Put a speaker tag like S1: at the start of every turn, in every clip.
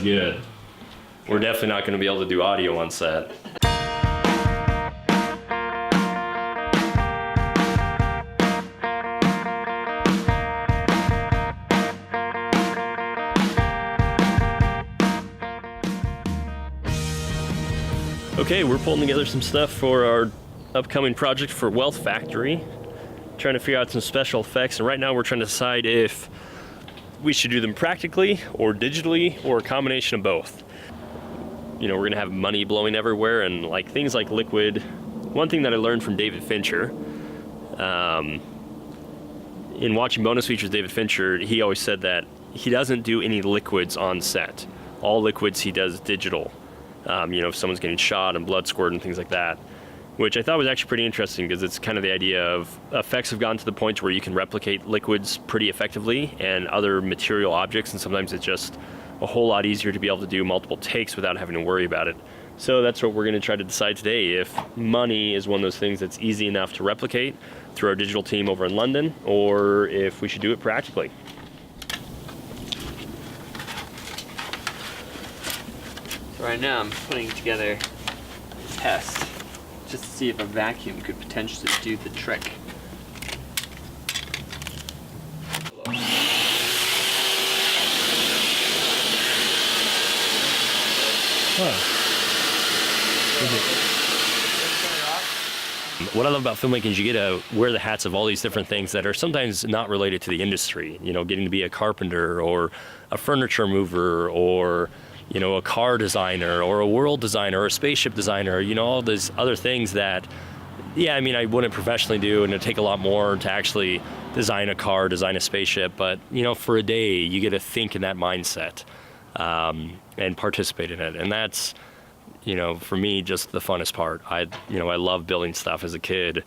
S1: good. We're definitely not going to be able to do audio on set. Okay, we're pulling together some stuff for our upcoming project for Wealth Factory. Trying to figure out some special effects, and right now we're trying to decide if we should do them practically or digitally or a combination of both. You know, we're gonna have money blowing everywhere and like things like liquid. One thing that I learned from David Fincher, in watching bonus features David Fincher, he always said that he doesn't do any liquids on set. All liquids he does digital. You know, if someone's getting shot and blood squirt and things like that, which I thought was actually pretty interesting because it's kind of the idea of effects have gotten to the point where you can replicate liquids pretty effectively and other material objects, and sometimes it's just a whole lot easier to be able to do multiple takes without having to worry about it. So that's what we're going to try to decide today, if money is one of those things that's easy enough to replicate through our digital team over in London, or if we should do it practically.
S2: Right now I'm putting together a test just to see if a vacuum could potentially do the trick.
S1: What I love about filmmaking is you get to wear the hats of all these different things that are sometimes not related to the industry. You know, getting to be a carpenter or a furniture mover or, you know, a car designer or a world designer or a spaceship designer, you know, all these other things that, yeah, I mean, I wouldn't professionally do, and it'd take a lot more to actually design a car, design a spaceship, but, you know, for a day, you get to think in that mindset and participate in it, and that's, you know, for me, just the funnest part. I love building stuff as a kid.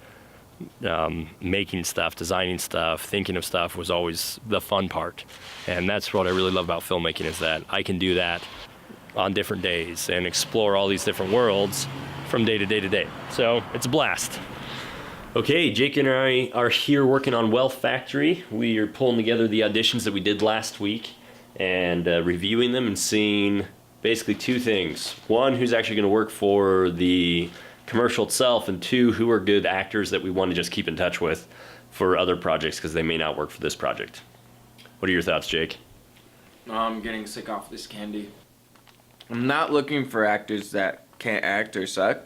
S1: Making stuff, designing stuff, thinking of stuff was always the fun part. And that's what I really love about filmmaking, is that I can do that on different days and explore all these different worlds from day to day to day. So it's a blast. Okay, Jake and I are here working on Wealth Factory. We are pulling together the auditions that we did last week and reviewing them and seeing basically two things. One, who's actually gonna work for the commercial itself, and two, who are good actors that we want to just keep in touch with for other projects because they may not work for this project. What are your thoughts, Jake?
S3: I'm getting sick off this candy. I'm not looking for actors that can't act or suck.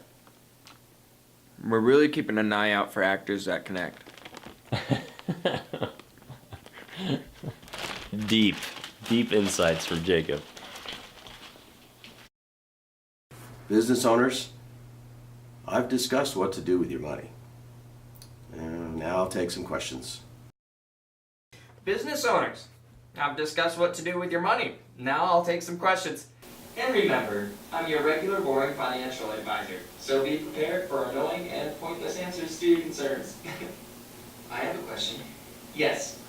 S3: We're really keeping an eye out for actors that can act.
S1: Deep insights from Jacob.
S4: Business owners, I've discussed what to do with your money. And now I'll take some questions.
S5: Business owners, I've discussed what to do with your money. Now I'll take some questions. And remember, I'm your regular boring financial advisor, so be prepared for annoying and pointless answers to your concerns. I have a question. Yes.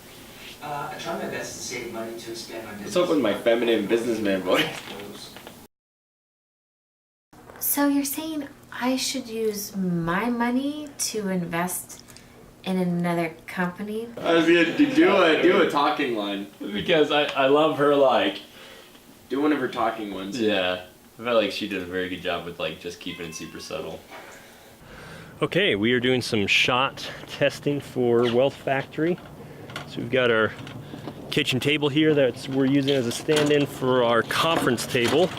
S5: I try my best to save money to expand my business.
S3: What's up with my feminine businessman voice?
S6: So you're saying I should use my money to invest in another company?
S3: I was gonna do a talking line.
S1: Because I love her, like...
S3: Do one of her talking ones.
S1: Yeah. I felt like she did a very good job with like just keeping it super subtle. Okay, we are doing some shot testing for Wealth Factory. So we've got our kitchen table here that we're using as a stand-in for our conference table.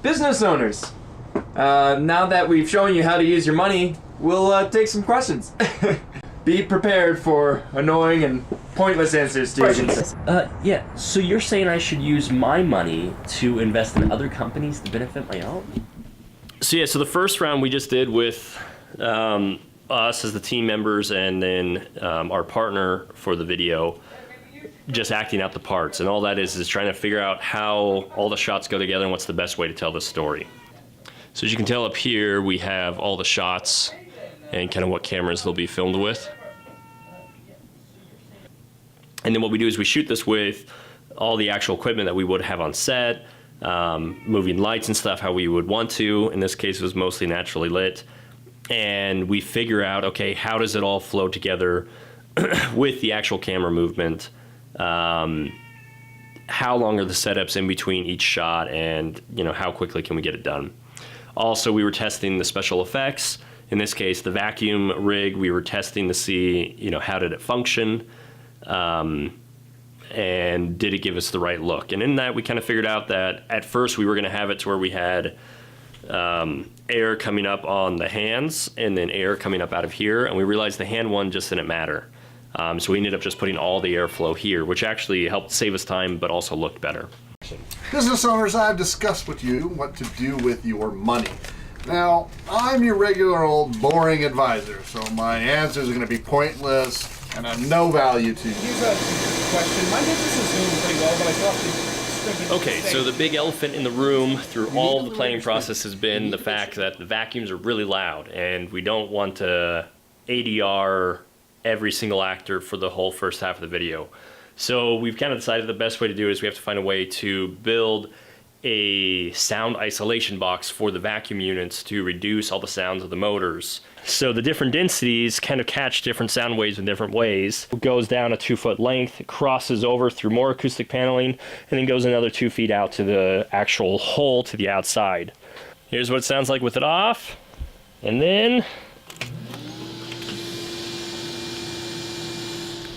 S5: Business owners, now that we've shown you how to use your money, we'll take some questions. Be prepared for annoying and pointless answers to your concerns.
S1: Yeah, so you're saying I should use my money to invest in other companies to benefit my own? So yeah, so the first round we just did with us as the team members, and then our partner for the video, just acting out the parts, and all that is trying to figure out how all the shots go together and what's the best way to tell the story. So as you can tell up here, we have all the shots and kind of what cameras they'll be filmed with. And then what we do is we shoot this with all the actual equipment that we would have on set, moving lights and stuff how we would want to. In this case, it was mostly naturally lit. And we figure out, okay, how does it all flow together with the actual camera movement? How how long are the setups in between each shot, and how quickly can we get it done. Also, we were testing the special effects. In this case, the vacuum rig, we were testing to see, how did it function, and did it give us the right look. And in that, we kind of figured out that at first we were going to have it to where we had air coming up on the hands and then air coming up out of here, and we realized the hand one just didn't matter. So we ended up just putting all the airflow here, which actually helped save us time but also looked better.
S7: Business owners, I've discussed with you what to do with your money. Now, I'm your regular old boring advisor, so my answers are going to be pointless and of no value to you.
S8: Here's a question. My business is doing pretty well, but I still have to
S1: Okay, so the big elephant in the room through all of the planning process has been the fact that the vacuums are really loud, and we don't want to ADR every single actor for the whole first half of the video. So we've kind of decided the best way to do it is we have to find a way to build a sound isolation box for the vacuum units to reduce all the sounds of the motors. So the different densities kind of catch different sound waves in different ways. It goes down a 2-foot length, crosses over through more acoustic paneling, and then goes another 2 feet out to the actual hole to the outside. Here's what it sounds like with it off, and then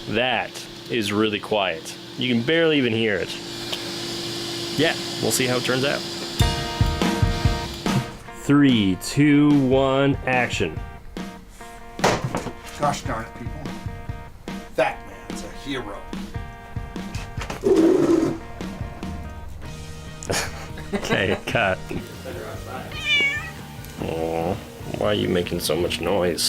S1: that is really quiet. You can barely even hear it. Yeah, we'll see how it turns out. 3, 2, 1, action.
S7: Gosh darn it, people. That man's a hero.
S1: Okay, cut. Aw, why are you making so much noise?